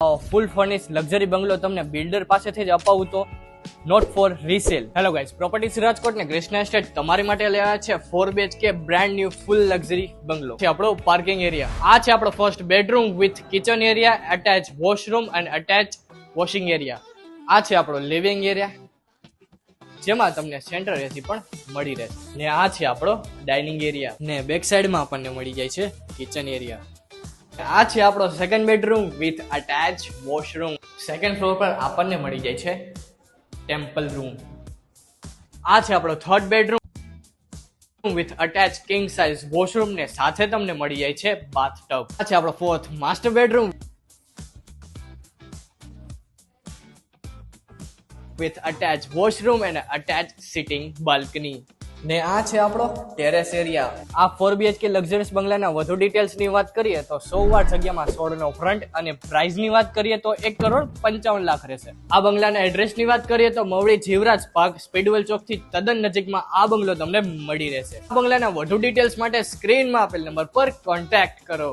ફૂલ furnish luxury બંગલો તમને builder પાસેથી જ અપાવું તો not for resale. Hello guys, properties Rajkot ને કૃષ્ણા એસ્ટેટ તમારી માટે લઈ આવ્યા છે 4 BHK બ્રાન્ડ ન્યુ ફૂલ લક્ઝરી બંગલો. છે આપણો પાર્કિંગ એરિયા. આ છે આપણો first bedroom with kitchen area, attach washroom અને અટેચ વોશિંગ એરિયા. આ છે આપણો લિવિંગ એરિયા, જેમાં તમને સેન્ટ્રલ એસી પણ મળી રહેશે. ને આ છે આપણો ડાઇનિંગ એરિયા, ને બેક સાઈડમાં આપણને મળી જાય છે કિચન એરિયા. આ છે આપણો second bedroom with attach washroom. Second floor પર આપણને મળી જાય છે ટેમ્પલ રૂમ. આ છે આપણો third bedroom with attach king size washroom ને સાથે તમને મળી જાય છે બાથટબ. આ છે આપણો fourth master bedroom with attach washroom અને અટેચ સિટિંગ બાલ્કની. ને આ છે આપણો ટેરેસ એરિયા. આ 4 BHK લક્ઝરીસ બંગલાના વધુ ડિટેલ્સની વાત કરીએ તો 100 વાર જગ્યામાં 16 નો ફ્રન્ટ અને પ્રાઇસની વાત કરીએ તો 1,55,00,000 રહેશે. આ બંગલાના એડ્રેસની વાત કરીએ તો મવડી જીવરાજ પાર્ક સ્પીડવેલ ચોકથી તદ્દન નજીકમાં આ બંગલો તમને મળી રહેશે. આ બંગલાના વધુ ડિટેલ્સ માટે સ્ક્રીનમાં આપેલ નંબર પર કોન્ટેક્ટ કરો.